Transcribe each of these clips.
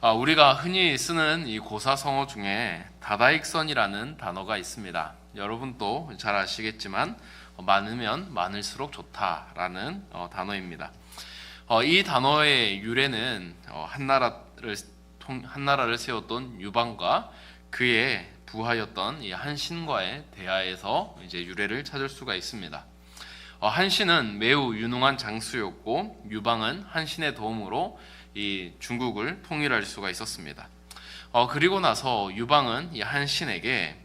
우리가 흔히 쓰는 이 고사성어 중에 다다익선이라는 단어가 있습니다. 여러분도 잘 아시겠지만 많으면 많을수록 좋다라는 단어입니다. 이 단어의 유래는 한 나라를 세웠던 유방과 그의 부하였던 이 한신과의 대화에서 이제 유래를 찾을 수가 있습니다. 한신은 매우 유능한 장수였고 유방은 한신의 도움으로 이 중국을 통일할 수가 있었습니다. 그리고 나서 유방은 이 한신에게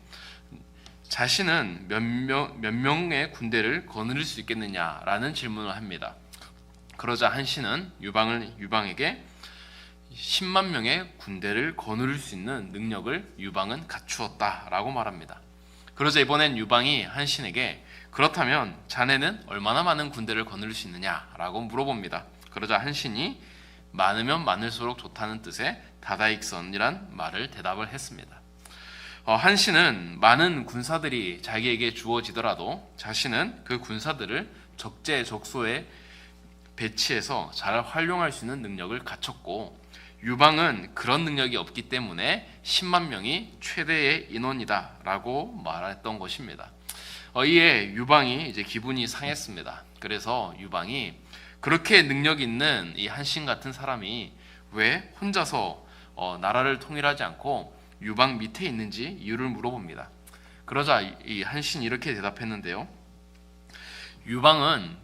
자신은 몇 명의 군대를 거느릴 수 있겠느냐라는 질문을 합니다. 그러자 한신은 유방에게 10만 명의 군대를 거느릴 수 있는 능력을 유방은 갖추었다라고 말합니다. 그러자 이번엔 유방이 한신에게 그렇다면 자네는 얼마나 많은 군대를 거느릴 수 있느냐라고 물어봅니다. 그러자 한신이 많으면 많을수록 좋다는 뜻의 다다익선이란 말을 대답을 했습니다. 한신은 많은 군사들이 자기에게 주어지더라도 자신은 그 군사들을 적재적소에 배치해서 잘 활용할 수 있는 능력을 갖췄고 유방은 그런 능력이 없기 때문에 10만 명이 최대의 인원이다라고 말했던 것입니다. 이에 유방이 이제 기분이 상했습니다. 그래서 유방이 그렇게 능력 있는 이 한신 같은 사람이 왜 혼자서 나라를 통일하지 않고 유방 밑에 있는지 이유를 물어봅니다. 그러자 이 한신이 이렇게 대답했는데요. 유방은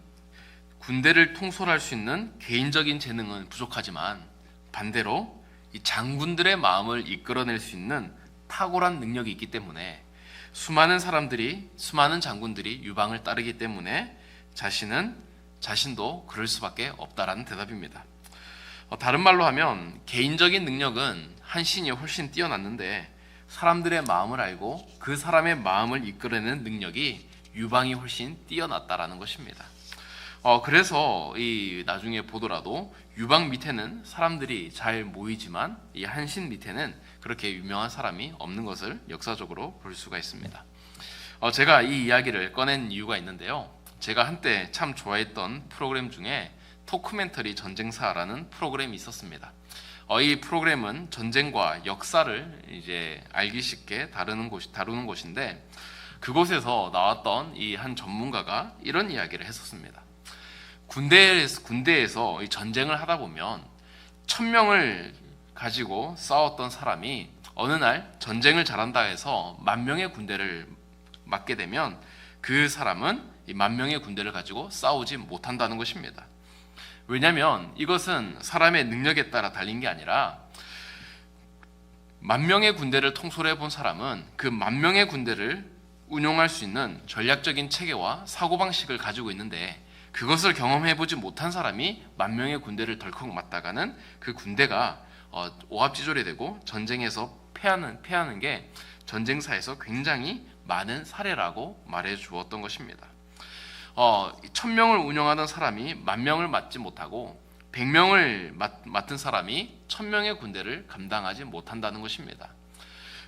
군대를 통솔할 수 있는 개인적인 재능은 부족하지만 반대로 이 장군들의 마음을 이끌어낼 수 있는 탁월한 능력이 있기 때문에 수많은 장군들이 유방을 따르기 때문에 자신도 그럴 수밖에 없다라는 대답입니다. 다른 말로 하면 개인적인 능력은 한신이 훨씬 뛰어났는데 사람들의 마음을 알고 그 사람의 마음을 이끌어내는 능력이 유방이 훨씬 뛰어났다라는 것입니다. 그래서 이 나중에 보더라도 유방 밑에는 사람들이 잘 모이지만 이 한신 밑에는 그렇게 유명한 사람이 없는 것을 역사적으로 볼 수가 있습니다. 제가 이 이야기를 꺼낸 이유가 있는데요. 제가 한때 참 좋아했던 프로그램 중에 토크멘터리 전쟁사라는 프로그램이 있었습니다. 이 프로그램은 전쟁과 역사를 이제 알기 쉽게 다루는 곳인데 그곳에서 나왔던 이 한 전문가가 이런 이야기를 했었습니다. 군대에서 이 전쟁을 하다 보면 1000명을 가지고 싸웠던 사람이 어느 날 전쟁을 잘한다 해서 10,000명의 군대를 맡게 되면 그 사람은 이 10,000명의 군대를 가지고 싸우지 못한다는 것입니다. 왜냐하면 이것은 사람의 능력에 따라 달린 게 아니라 10,000명의 군대를 통솔해 본 사람은 그 10,000명의 군대를 운용할 수 있는 전략적인 체계와 사고방식을 가지고 있는데 그것을 경험해보지 못한 사람이 10,000명의 군대를 덜컥 맞다가는 그 군대가 오합지졸이 되고 전쟁에서 패하는 게 전쟁사에서 굉장히 많은 사례라고 말해 주었던 것입니다. 1000명을 운영하던 사람이 10,000명을 맡지 못하고 100명을 맡은 사람이 1000명의 군대를 감당하지 못한다는 것입니다.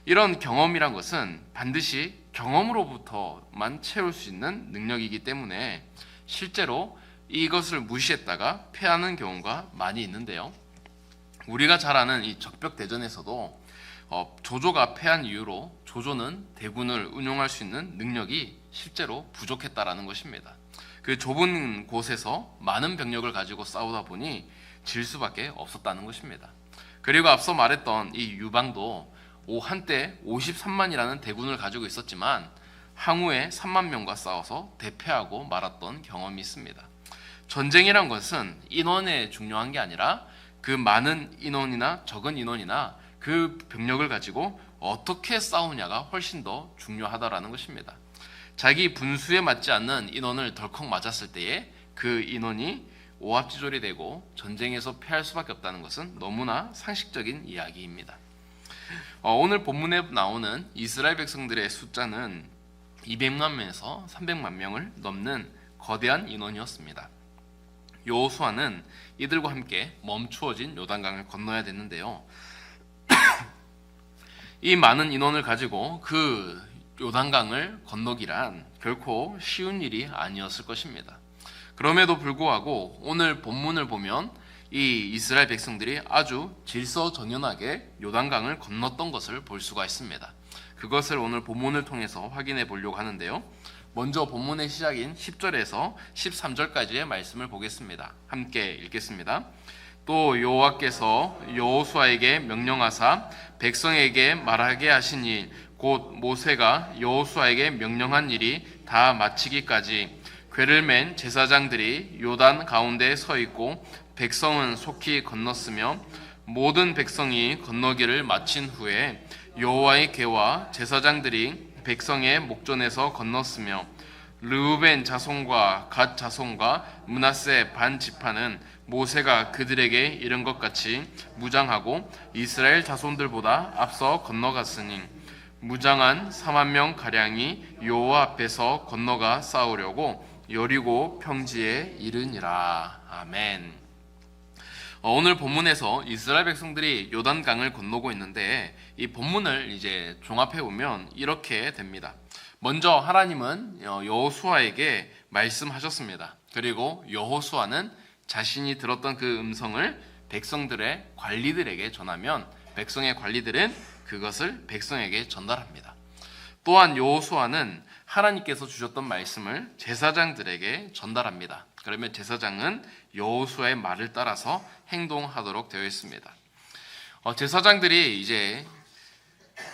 이런 경험이란 것은 반드시 경험으로부터만 채울 수 있는 능력이기 때문에 실제로 이것을 무시했다가 패하는 경우가 많이 있는데요. 우리가 잘 아는 이 적벽대전에서도 조조가 패한 이유로 조조는 대군을 운용할 수 있는 능력이 실제로 부족했다라는 것입니다. 그 좁은 곳에서 많은 병력을 가지고 싸우다 보니 질 수밖에 없었다는 것입니다. 그리고 앞서 말했던 이 유방도 한때 53만이라는 대군을 가지고 있었지만 항우에 3만 명과 싸워서 대패하고 말았던 경험이 있습니다. 전쟁이란 것은 인원에 중요한 게 아니라 그 많은 인원이나 적은 인원이나 그 병력을 가지고 어떻게 싸우냐가 훨씬 더 중요하다라는 것입니다. 자기 분수에 맞지 않는 인원을 덜컥 맞았을 때에 그 인원이 오합지졸이 되고 전쟁에서 패할 수밖에 없다는 것은 너무나 상식적인 이야기입니다. 오늘 본문에 나오는 이스라엘 백성들의 숫자는 200만 명에서 300만 명을 넘는 거대한 인원이었습니다. 여호수아는 이들과 함께 멈추어진 요단강을 건너야 됐는데요. 이 많은 인원을 가지고 그 요단강을 건너기란 결코 쉬운 일이 아니었을 것입니다. 그럼에도 불구하고 오늘 본문을 보면 이 이스라엘 백성들이 아주 질서정연하게 요단강을 건넜던 것을 볼 수가 있습니다. 그것을 오늘 본문을 통해서 확인해 보려고 하는데요. 먼저 본문의 시작인 10절에서 13절까지의 말씀을 보겠습니다. 함께 읽겠습니다. 또 여호와께서 여호수아에게 명령하사 백성에게 말하게 하신 일 곧 모세가 여호수아에게 명령한 일이 다 마치기까지 궤를 맨 제사장들이 요단 가운데 서 있고 백성은 속히 건넜으며 모든 백성이 건너기를 마친 후에 여호와의 궤와 제사장들이 백성의 목전에서 건넜으며 르우벤 자손과 갓 자손과 므낫세 반 지파는 모세가 그들에게 이른 것 같이 무장하고 이스라엘 자손들보다 앞서 건너갔으니 무장한 4만 명 가량이 여호와 앞에서 건너가 싸우려고 여리고 평지에 이르니라. 아멘. 오늘 본문에서 이스라엘 백성들이 요단강을 건너고 있는데 이 본문을 이제 종합해 보면 이렇게 됩니다. 먼저 하나님은 여호수아에게 말씀하셨습니다. 그리고 여호수아는 자신이 들었던 그 음성을 백성들의 관리들에게 전하면 백성의 관리들은 그것을 백성에게 전달합니다. 또한 여호수아는 하나님께서 주셨던 말씀을 제사장들에게 전달합니다. 그러면 제사장은 여호수아의 말을 따라서 행동하도록 되어 있습니다. 제사장들이 이제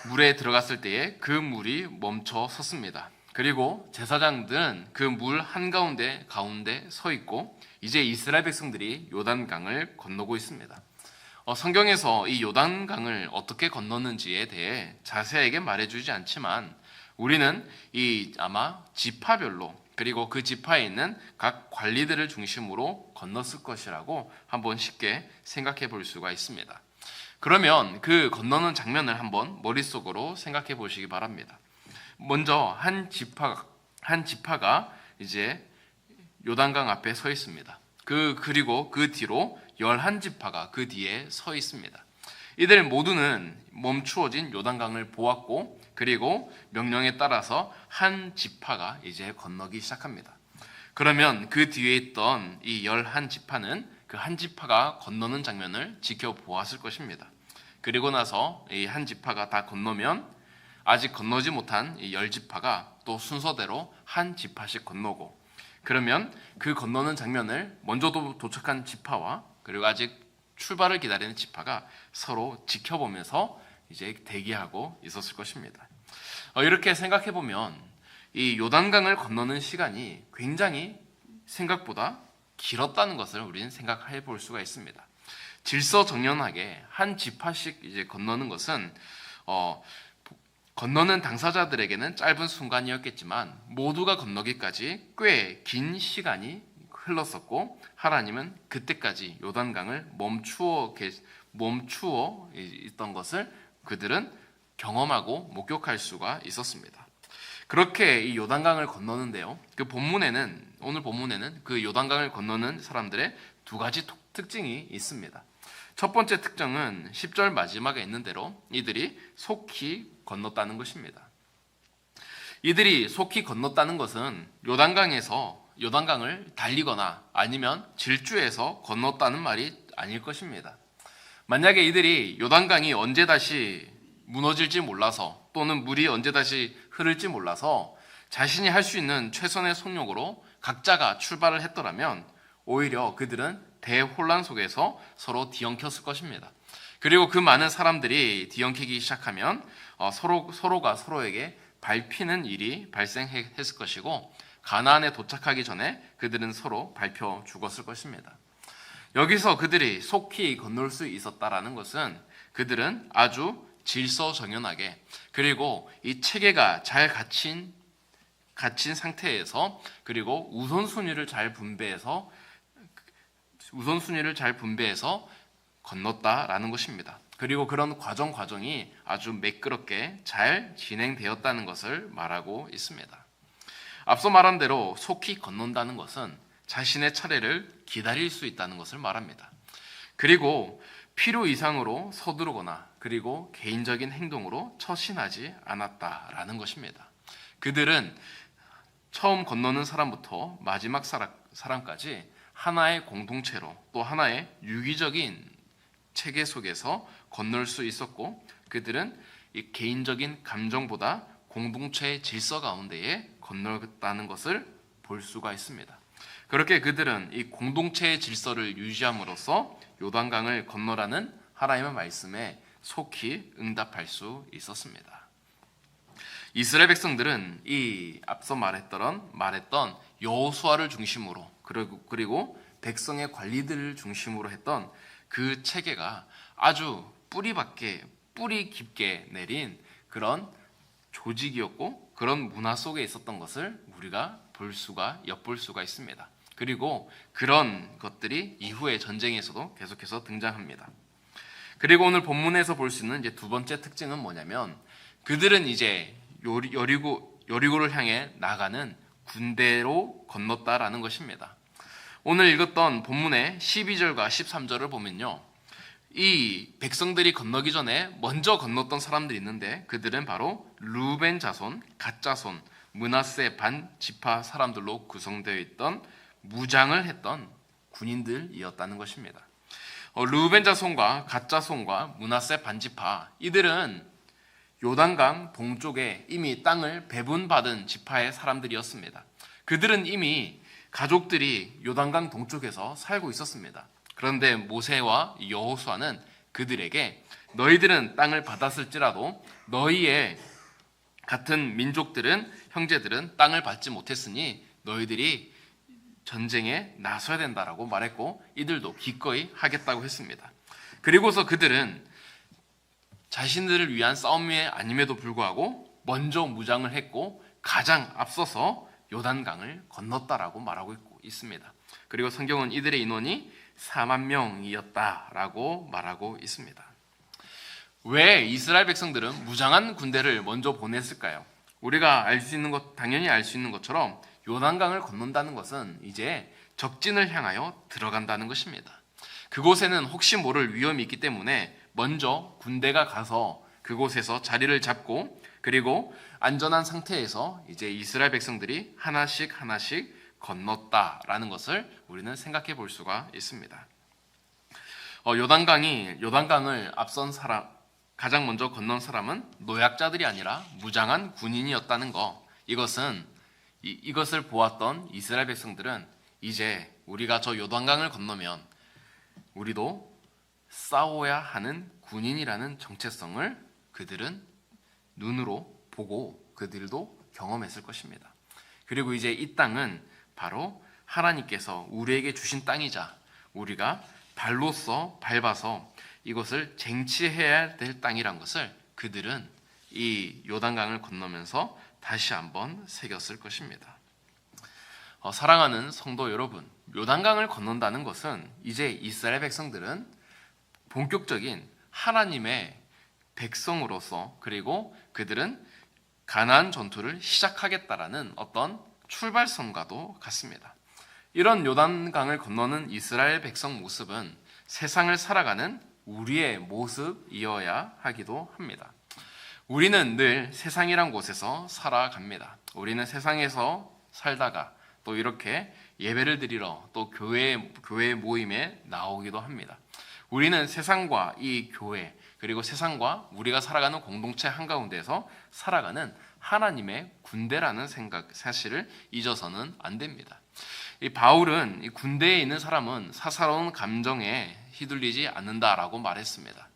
물에 들어갔을 때에 그 물이 멈춰 섰습니다. 그리고 제사장들은 그 물 한가운데 서 있고 이제 이스라엘 백성들이 요단강을 건너고 있습니다. 성경에서 이 요단강을 어떻게 건넜는지에 대해 자세하게 말해주지 않지만 우리는 이 아마 지파별로 그리고 그 지파에 있는 각 관리들을 중심으로 건넜을 것이라고 한번 쉽게 생각해 볼 수가 있습니다. 그러면 그 건너는 장면을 한번 머릿속으로 생각해 보시기 바랍니다. 먼저 한 지파가 이제 요단강 앞에 서 있습니다. 그리고 그 뒤로 11지파가 그 뒤에 서 있습니다. 이들 모두는 멈추어진 요단강을 보았고 그리고 명령에 따라서 한 지파가 이제 건너기 시작합니다. 그러면 그 뒤에 있던 이 11지파는 그 한 지파가 건너는 장면을 지켜보았을 것입니다. 그리고 나서 이 한 지파가 다 건너면 아직 건너지 못한 이 10지파가 또 순서대로 한 지파씩 건너고 그러면 그 건너는 장면을 먼저 도착한 지파와 그리고 아직 출발을 기다리는 지파가 서로 지켜보면서 이제 대기하고 있었을 것입니다. 이렇게 생각해 보면 이 요단강을 건너는 시간이 굉장히 생각보다 길었다는 것을 우리는 생각해 볼 수가 있습니다. 질서정연하게 한 지파씩 이제 건너는 것은 건너는 당사자들에게는 짧은 순간이었겠지만 모두가 건너기까지 꽤 긴 시간이 흘렀었고 하나님은 그때까지 요단강을 멈추어 있던 것을 그들은 경험하고 목격할 수가 있었습니다. 그렇게 이 요단강을 건너는데요. 오늘 본문에는 그 요단강을 건너는 사람들의 두 가지 특징이 있습니다. 첫 번째 특징은 10절 마지막에 있는 대로 이들이 속히 건넜다는 것입니다. 이들이 속히 건넜다는 것은 요단강을 달리거나 아니면 질주해서 건넜다는 말이 아닐 것입니다. 만약에 이들이 요단강이 언제 다시 무너질지 몰라서 또는 물이 언제 다시 흐를지 몰라서 자신이 할 수 있는 최선의 속력으로 각자가 출발을 했더라면 오히려 그들은 대혼란 속에서 서로 뒤엉켰을 것입니다. 그리고 그 많은 사람들이 뒤엉키기 시작하면 서로가 서로에게 밟히는 일이 발생했을 것이고 가나안에 도착하기 전에 그들은 서로 밟혀 죽었을 것입니다. 여기서 그들이 속히 건널 수 있었다라는 것은 그들은 아주 질서정연하게 그리고 이 체계가 잘 갖춘 상태에서 그리고 우선순위를 잘 분배해서 건넜다라는 것입니다. 그리고 그런 과정이 아주 매끄럽게 잘 진행되었다는 것을 말하고 있습니다. 앞서 말한 대로 속히 건넌다는 것은 자신의 차례를 기다릴 수 있다는 것을 말합니다. 그리고 필요 이상으로 서두르거나 그리고 개인적인 행동으로 처신하지 않았다라는 것입니다. 그들은 처음 건너는 사람부터 마지막 사람까지 하나의 공동체로 또 하나의 유기적인 체계 속에서 건널 수 있었고, 그들은 이 개인적인 감정보다 공동체의 질서 가운데에 건널었다는 것을 볼 수가 있습니다. 그렇게 그들은 이 공동체의 질서를 유지함으로써 요단강을 건너라는 하나님의 말씀에 속히 응답할 수 있었습니다. 이스라엘 백성들은 이 앞서 말했던 여호수아를 중심으로 그리고 백성의 관리들을 중심으로 했던 그 체계가 아주 뿌리 깊게 내린 그런 조직이었고, 그런 문화 속에 있었던 것을 우리가 엿볼 수가 있습니다. 그리고 그런 것들이 이후의 전쟁에서도 계속해서 등장합니다. 그리고 오늘 본문에서 볼 수 있는 이제 두 번째 특징은 뭐냐면, 그들은 이제 여리고를 향해 나가는 군대로 건넜다라는 것입니다. 오늘 읽었던 본문의 12절과 13절을 보면요, 이 백성들이 건너기 전에 먼저 건넜던 사람들이 있는데, 그들은 바로 르우벤 자손, 갓 자손, 므낫세 반 지파 사람들로 구성되어 있던 무장을 했던 군인들이었다는 것입니다. 르우벤 자손과 갓 자손과 므낫세 반 지파, 이들은 요단강 동쪽에 이미 땅을 배분받은 지파의 사람들이었습니다. 그들은 이미 가족들이 요단강 동쪽에서 살고 있었습니다. 그런데 모세와 여호수아는 그들에게 너희들은 땅을 받았을지라도 너희의 같은 민족들은, 형제들은 땅을 받지 못했으니 너희들이 전쟁에 나서야 된다라고 말했고, 이들도 기꺼이 하겠다고 했습니다. 그리고서 그들은 자신들을 위한 싸움이 아님에도 불구하고 먼저 무장을 했고 가장 앞서서 요단강을 건넜다라고 말하고 있습니다. 그리고 성경은 이들의 인원이 4만 명이었다라고 말하고 있습니다. 왜 이스라엘 백성들은 무장한 군대를 먼저 보냈을까요? 우리가 당연히 알 수 있는 것처럼 요단강을 건넌다는 것은 이제 적진을 향하여 들어간다는 것입니다. 그곳에는 혹시 모를 위험이 있기 때문에 먼저 군대가 가서 그곳에서 자리를 잡고, 그리고 안전한 상태에서 이제 이스라엘 백성들이 하나씩 건넜다라는 것을 우리는 생각해 볼 수가 있습니다. 요단강을 앞선 사람, 가장 먼저 건넌 사람은 노약자들이 아니라 무장한 군인이었다는 것. 이것을 보았던 이스라엘 백성들은 이제 우리가 저 요단강을 건너면 우리도 싸워야 하는 군인이라는 정체성을 그들은 눈으로 보고 그들도 경험했을 것입니다. 그리고 이제 이 땅은 바로 하나님께서 우리에게 주신 땅이자 우리가 발로써 밟아서 이것을 쟁취해야 될 땅이란 것을 그들은 이 요단강을 건너면서 다시 한번 새겼을 것입니다. 사랑하는 성도 여러분, 요단강을 건넌다는 것은 이제 이스라엘 백성들은 본격적인 하나님의 백성으로서, 그리고 그들은 가나안 전투를 시작하겠다라는 어떤 출발선과도 같습니다. 이런 요단강을 건너는 이스라엘 백성 모습은 세상을 살아가는 우리의 모습이어야 하기도 합니다. 우리는 늘 세상이란 곳에서 살아갑니다. 우리는 세상에서 살다가 또 이렇게 예배를 드리러 또 교회 모임에 나오기도 합니다. 우리는 세상과 이 교회, 그리고 세상과 우리가 살아가는 공동체 한가운데에서 살아가는 하나님의 군대라는 사실을 잊어서는 안 됩니다. 이 바울은 이 군대에 있는 사람은 사사로운 감정에 휘둘리지 않는다라고 말했습니다.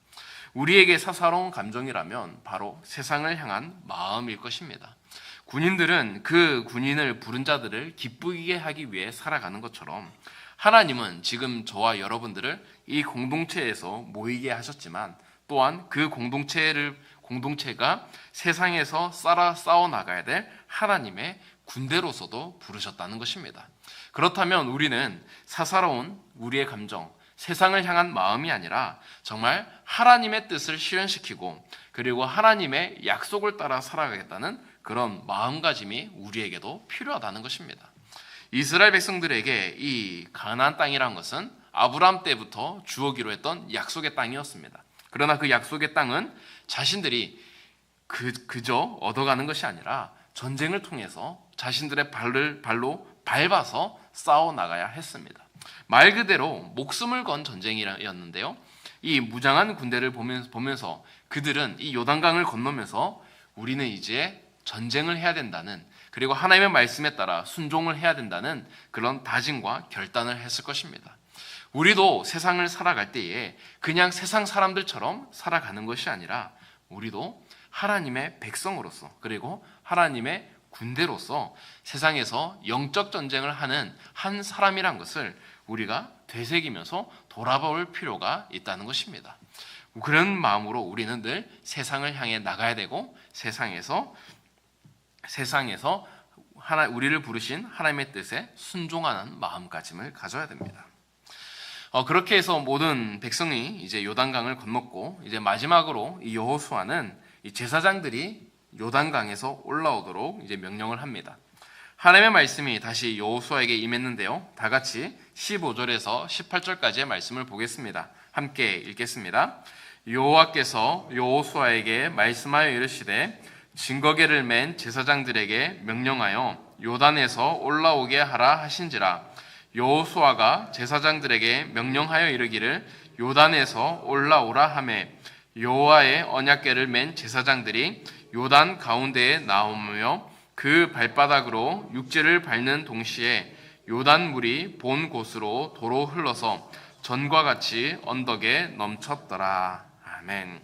우리에게 사사로운 감정이라면 바로 세상을 향한 마음일 것입니다. 군인들은 그 군인을 부른 자들을 기쁘게 하기 위해 살아가는 것처럼 하나님은 지금 저와 여러분들을 이 공동체에서 모이게 하셨지만 또한 그 공동체가 세상에서 싸워 나가야 될 하나님의 군대로서도 부르셨다는 것입니다. 그렇다면 우리는 사사로운 우리의 감정, 세상을 향한 마음이 아니라 정말 하나님의 뜻을 실현시키고 그리고 하나님의 약속을 따라 살아가겠다는 그런 마음가짐이 우리에게도 필요하다는 것입니다. 이스라엘 백성들에게 이 가나안 땅이란 것은 아브라함 때부터 주어기로 했던 약속의 땅이었습니다. 그러나 그 약속의 땅은 자신들이 그저 얻어가는 것이 아니라 전쟁을 통해서 자신들의 발로 밟아서 싸워 나가야 했습니다. 말 그대로 목숨을 건 전쟁이었는데요. 이 무장한 군대를 보면서 그들은 이 요단강을 건너면서 우리는 이제 전쟁을 해야 된다는, 그리고 하나님의 말씀에 따라 순종을 해야 된다는 그런 다짐과 결단을 했을 것입니다. 우리도 세상을 살아갈 때에 그냥 세상 사람들처럼 살아가는 것이 아니라 우리도 하나님의 백성으로서, 그리고 하나님의 군대로서 세상에서 영적 전쟁을 하는 한 사람이란 것을 우리가 되새기면서 돌아볼 필요가 있다는 것입니다. 그런 마음으로 우리는 늘 세상을 향해 나가야 되고, 세상에서 우리를 부르신 하나님의 뜻에 순종하는 마음가짐을 가져야 됩니다. 그렇게 해서 모든 백성이 이제 요단강을 건넜고, 이제 마지막으로 이 여호수아는 이 제사장들이 요단강에서 올라오도록 이제 명령을 합니다. 하나님의 말씀이 다시 여호수아에게 임했는데요. 다 같이 15절에서 18절까지의 말씀을 보겠습니다. 함께 읽겠습니다. 여호와께서 여호수아에게 말씀하여 이르시되 증거궤를 맨 제사장들에게 명령하여 요단에서 올라오게 하라 하신지라. 여호수아가 제사장들에게 명령하여 이르기를 요단에서 올라오라 하매 여호와의 언약궤를 맨 제사장들이 요단 가운데에 나오며 그 발바닥으로 육지를 밟는 동시에 요단 물이 본 곳으로 도로 흘러서 전과 같이 언덕에 넘쳤더라. 아멘.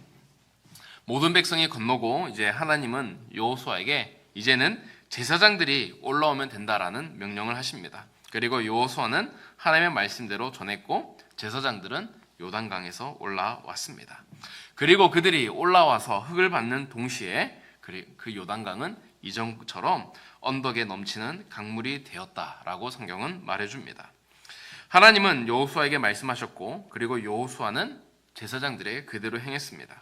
모든 백성이 건너고 이제 하나님은 여호수아에게 이제는 제사장들이 올라오면 된다라는 명령을 하십니다. 그리고 여호수아는 하나님의 말씀대로 전했고 제사장들은 요단강에서 올라왔습니다. 그리고 그들이 올라와서 흙을 밟는 동시에 그 요단강은 이전처럼 언덕에 넘치는 강물이 되었다라고 성경은 말해줍니다. 하나님은 여호수아에게 말씀하셨고, 그리고 여호수아는 제사장들에게 그대로 행했습니다.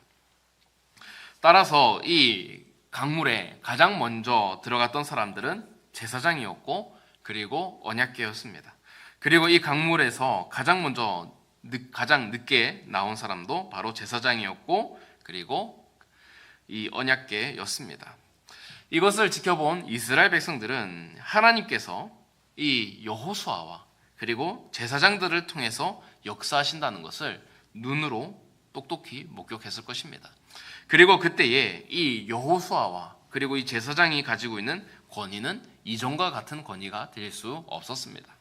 따라서 이 강물에 가장 먼저 들어갔던 사람들은 제사장이었고, 그리고 언약궤였습니다. 그리고 이 강물에서 가장 늦게 나온 사람도 바로 제사장이었고, 그리고 이 언약궤였습니다. 이것을 지켜본 이스라엘 백성들은 하나님께서 이 여호수아와 그리고 제사장들을 통해서 역사하신다는 것을 눈으로 똑똑히 목격했을 것입니다. 그리고 그때에 이 여호수아와 그리고 이 제사장이 가지고 있는 권위는 이전과 같은 권위가 될 수 없었습니다.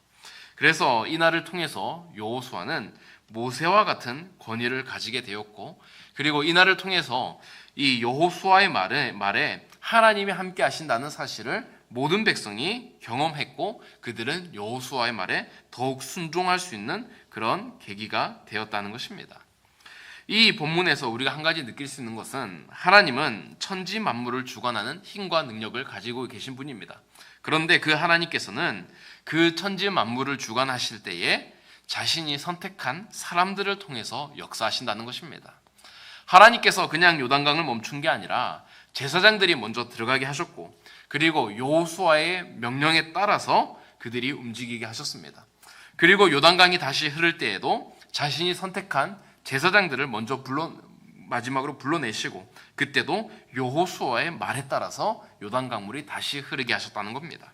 그래서 이 날을 통해서 여호수아는 모세와 같은 권위를 가지게 되었고, 그리고 이 날을 통해서 이 여호수아의 말에 하나님이 함께 하신다는 사실을 모든 백성이 경험했고, 그들은 여호수아의 말에 더욱 순종할 수 있는 그런 계기가 되었다는 것입니다. 이 본문에서 우리가 한 가지 느낄 수 있는 것은 하나님은 천지 만물을 주관하는 힘과 능력을 가지고 계신 분입니다. 그런데 그 하나님께서는 그 천지 만물을 주관하실 때에 자신이 선택한 사람들을 통해서 역사하신다는 것입니다. 하나님께서 그냥 요단강을 멈춘 게 아니라 제사장들이 먼저 들어가게 하셨고, 그리고 여호수아의 명령에 따라서 그들이 움직이게 하셨습니다. 그리고 요단강이 다시 흐를 때에도 자신이 선택한 제사장들을 먼저 마지막으로 불러내시고, 그때도 여호수아의 말에 따라서 요단강물이 다시 흐르게 하셨다는 겁니다.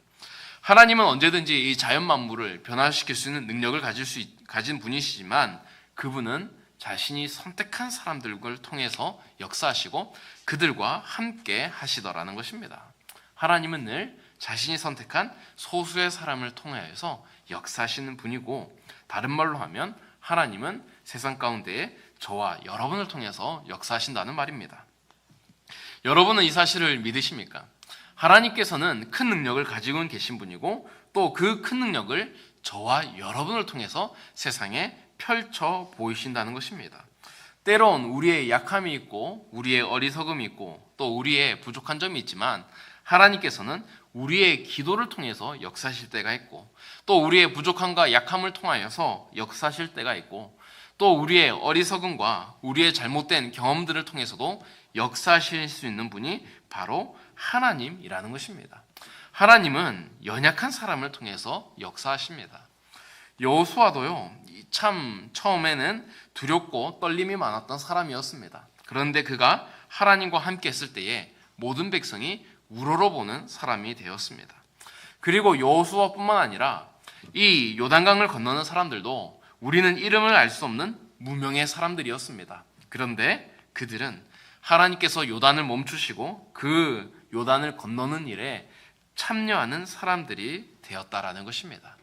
하나님은 언제든지 이 자연 만물을 변화시킬 수 있는 능력을 가진 분이시지만, 그분은 자신이 선택한 사람들을 통해서 역사하시고 그들과 함께 하시더라는 것입니다. 하나님은 늘 자신이 선택한 소수의 사람을 통하여서 역사하시는 분이고, 다른 말로 하면 하나님은 세상 가운데에 저와 여러분을 통해서 역사하신다는 말입니다. 여러분은 이 사실을 믿으십니까? 하나님께서는 큰 능력을 가지고 계신 분이고, 또 그 큰 능력을 저와 여러분을 통해서 세상에 펼쳐 보이신다는 것입니다. 때론 우리의 약함이 있고, 우리의 어리석음이 있고, 또 우리의 부족한 점이 있지만 하나님께서는 우리의 기도를 통해서 역사하실 때가 있고, 또 우리의 부족함과 약함을 통하여서 역사하실 때가 있고, 또 우리의 어리석음과 우리의 잘못된 경험들을 통해서도 역사하실 수 있는 분이 바로 하나님이라는 것입니다. 하나님은 연약한 사람을 통해서 역사하십니다. 여호수아도요, 참 처음에는 두렵고 떨림이 많았던 사람이었습니다. 그런데 그가 하나님과 함께 했을 때에 모든 백성이 우러러보는 사람이 되었습니다. 그리고 여호수아뿐만 아니라 이 요단강을 건너는 사람들도 우리는 이름을 알 수 없는 무명의 사람들이었습니다. 그런데 그들은 하나님께서 요단을 멈추시고 그 요단을 건너는 일에 참여하는 사람들이 되었다라는 것입니다.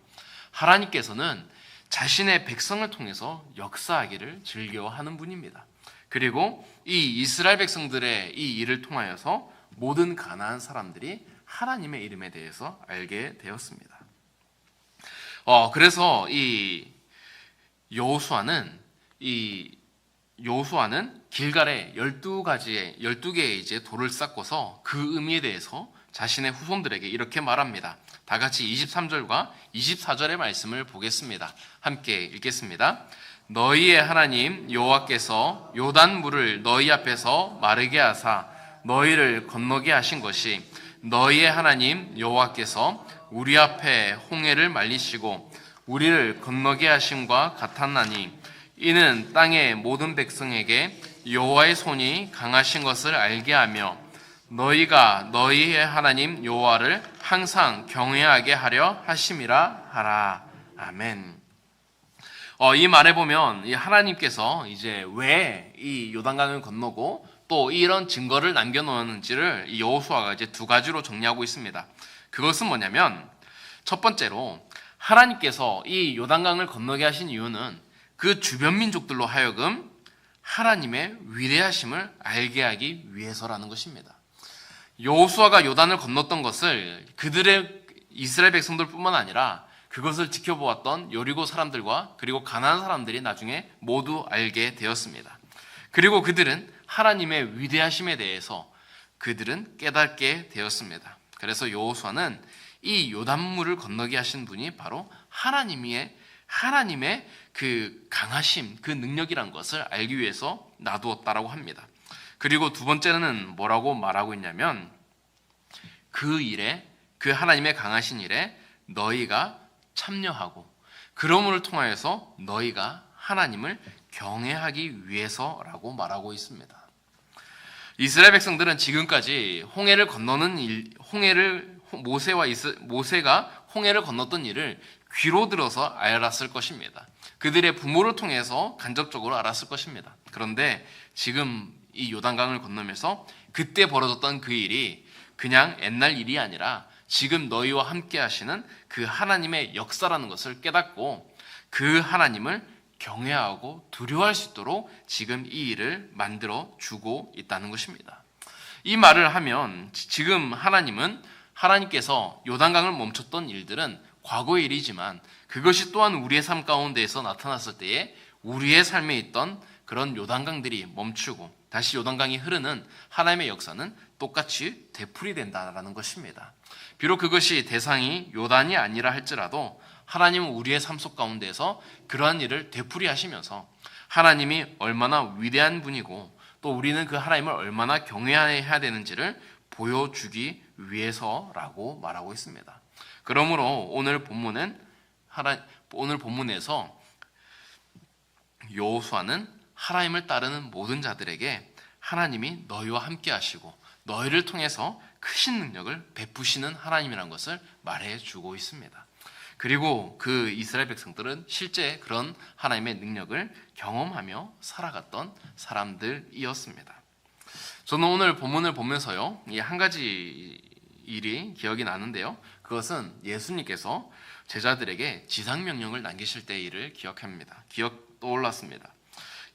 하나님께서는 자신의 백성을 통해서 역사하기를 즐겨하는 분입니다. 그리고 이 이스라엘 백성들의 이 일을 통하여서 모든 가나안 사람들이 하나님의 이름에 대해서 알게 되었습니다. 그래서 이 여호수아는 길갈에 12개의 이제 돌을 쌓고서 그 의미에 대해서 자신의 후손들에게 이렇게 말합니다. 다 같이 23절과 24절의 말씀을 보겠습니다. 함께 읽겠습니다. 너희의 하나님 여호와께서 요단 물을 너희 앞에서 마르게 하사 너희를 건너게 하신 것이 너희의 하나님 여호와께서 우리 앞에 홍해를 말리시고 우리를 건너게 하심과 같았나니 이는 땅의 모든 백성에게 여호와의 손이 강하신 것을 알게 하며 너희가 너희의 하나님 여호와를 항상 경외하게 하려 하심이라 하라. 아멘. 이 말에 보면 이 하나님께서 이제 왜 이 요단강을 건너고 또 이런 증거를 남겨놓았는지를 이 여호수아가 이제 두 가지로 정리하고 있습니다. 그것은 뭐냐면 첫 번째로 하나님께서 이 요단강을 건너게 하신 이유는 그 주변 민족들로 하여금 하나님의 위대하심을 알게 하기 위해서라는 것입니다. 여호수아가 요단을 건넜던 것을 그들의 이스라엘 백성들뿐만 아니라 그것을 지켜보았던 여리고 사람들과 그리고 가나안 사람들이 나중에 모두 알게 되었습니다. 그리고 그들은 하나님의 위대하심에 대해서 그들은 깨닫게 되었습니다. 그래서 여호수아는 이 요단물을 건너게 하신 분이 바로 하나님의 그 강하심, 그 능력이란 것을 알기 위해서 놔두었다라고 합니다. 그리고 두 번째는 뭐라고 말하고 있냐면 그 하나님의 강하신 일에 너희가 참여하고 그러므로 통하여서 너희가 하나님을 경외하기 위해서라고 말하고 있습니다. 이스라엘 백성들은 지금까지 모세가 홍해를 건넜던 일을 귀로 들어서 알았을 것입니다. 그들의 부모를 통해서 간접적으로 알았을 것입니다. 그런데 지금 이 요단강을 건너면서 그때 벌어졌던 그 일이 그냥 옛날 일이 아니라 지금 너희와 함께 하시는 그 하나님의 역사라는 것을 깨닫고 그 하나님을 경외하고 두려워할 수 있도록 지금 이 일을 만들어 주고 있다는 것입니다. 이 말을 하면 지금 하나님께서 요단강을 멈췄던 일들은 과거의 일이지만 그것이 또한 우리의 삶 가운데에서 나타났을 때에 우리의 삶에 있던 그런 요단강들이 멈추고 다시 요단강이 흐르는 하나님의 역사는 똑같이 되풀이된다는 것입니다. 비록 그것이 대상이 요단이 아니라 할지라도 하나님은 우리의 삶 속 가운데에서 그러한 일을 되풀이하시면서 하나님이 얼마나 위대한 분이고 또 우리는 그 하나님을 얼마나 경외해야 되는지를 보여주기 위해서라고 말하고 있습니다. 그러므로 오늘 본문에서 여호수아는 하나님을 따르는 모든 자들에게 하나님이 너희와 함께 하시고 너희를 통해서 크신 능력을 베푸시는 하나님이라는 것을 말해주고 있습니다. 그리고 그 이스라엘 백성들은 실제 그런 하나님의 능력을 경험하며 살아갔던 사람들이었습니다. 저는 오늘 본문을 보면서요, 한 가지 일이 기억이 나는데요. 그것은 예수님께서 제자들에게 지상명령을 남기실 때의 일을 떠올랐습니다.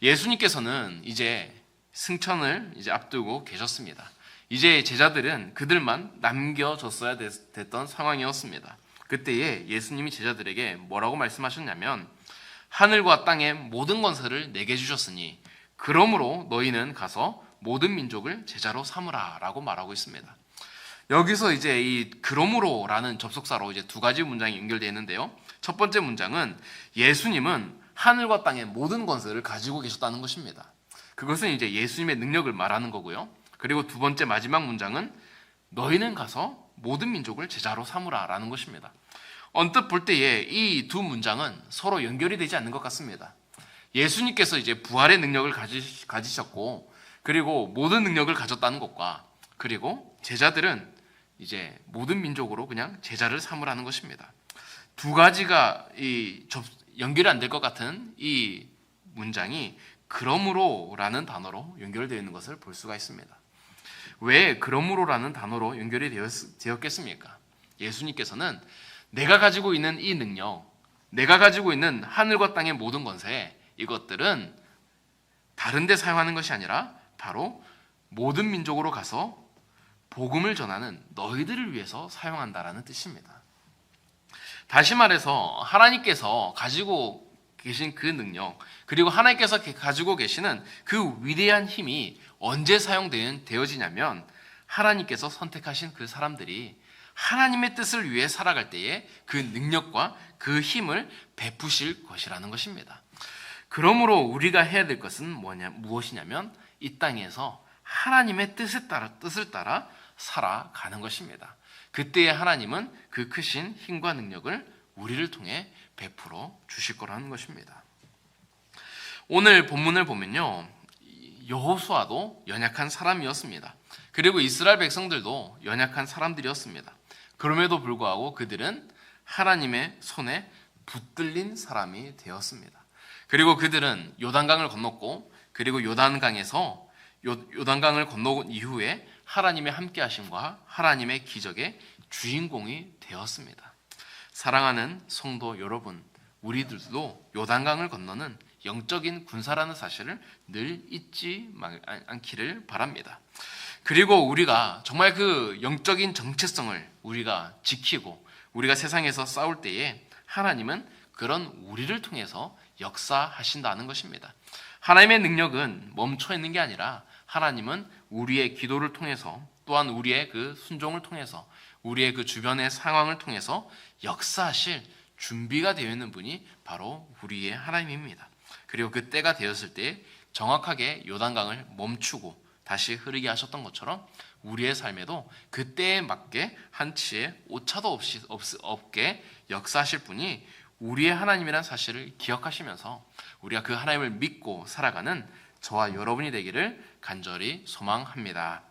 예수님께서는 이제 승천을 앞두고 계셨습니다. 이제 제자들은 그들만 남겨졌어야 됐던 상황이었습니다. 그때에 예수님이 제자들에게 뭐라고 말씀하셨냐면 하늘과 땅의 모든 권세를 내게 주셨으니 그러므로 너희는 가서 모든 민족을 제자로 삼으라 라고 말하고 있습니다. 여기서 이제 이 그러므로라는 접속사로 이제 두 가지 문장이 연결되어 있는데요. 첫 번째 문장은 예수님은 하늘과 땅의 모든 권세를 가지고 계셨다는 것입니다. 그것은 이제 예수님의 능력을 말하는 거고요. 그리고 두 번째 마지막 문장은 너희는 가서 모든 민족을 제자로 삼으라 라는 것입니다. 언뜻 볼 때에 이 두 문장은 서로 연결이 되지 않는 것 같습니다. 예수님께서 이제 부활의 능력을 가지셨고 그리고 모든 능력을 가졌다는 것과 그리고 제자들은 이제 모든 민족으로 그냥 제자를 삼으라는 것입니다. 두 가지가 연결이 안 될 것 같은 이 문장이 그러므로라는 단어로 연결되어 있는 것을 볼 수가 있습니다. 왜 그러므로라는 단어로 연결이 되었겠습니까? 예수님께서는 내가 가지고 있는 이 능력, 내가 가지고 있는 하늘과 땅의 모든 권세, 이것들은 다른 데 사용하는 것이 아니라 바로 모든 민족으로 가서 복음을 전하는 너희들을 위해서 사용한다라는 뜻입니다. 다시 말해서 하나님께서 가지고 계신 그 능력, 그리고 하나님께서 가지고 계시는 그 위대한 힘이 언제 사용되어지냐면 하나님께서 선택하신 그 사람들이 하나님의 뜻을 위해 살아갈 때에 그 능력과 그 힘을 베푸실 것이라는 것입니다. 그러므로 우리가 해야 될 것은 무엇이냐면 이 땅에서 하나님의 뜻을 따라 살아가는 것입니다. 그때에 하나님은 그 크신 힘과 능력을 우리를 통해 베풀어 주실 거라는 것입니다. 오늘 본문을 보면요, 여호수아도 연약한 사람이었습니다. 그리고 이스라엘 백성들도 연약한 사람들이었습니다. 그럼에도 불구하고 그들은 하나님의 손에 붙들린 사람이 되었습니다. 그리고 그들은 요단강을 건넜고, 그리고 요단강을 건너온 이후에 하나님의 함께하심과 하나님의 기적의 주인공이 되었습니다. 사랑하는 성도 여러분, 우리들도 요단강을 건너는 영적인 군사라는 사실을 늘 잊지 않기를 바랍니다. 그리고 우리가 정말 그 영적인 정체성을 우리가 지키고 우리가 세상에서 싸울 때에 하나님은 그런 우리를 통해서 역사하신다는 것입니다. 하나님의 능력은 멈춰 있는 게 아니라 하나님은 우리의 기도를 통해서, 또한 우리의 그 순종을 통해서, 우리의 그 주변의 상황을 통해서 역사하실 준비가 되어 있는 분이 바로 우리의 하나님입니다. 그리고 그 때가 되었을 때 정확하게 요단강을 멈추고 다시 흐르게 하셨던 것처럼 우리의 삶에도 그 때에 맞게 한치의 오차도 없게 역사하실 분이 우리의 하나님이라는 사실을 기억하시면서 우리가 그 하나님을 믿고 살아가는 저와 여러분이 되기를 간절히 소망합니다.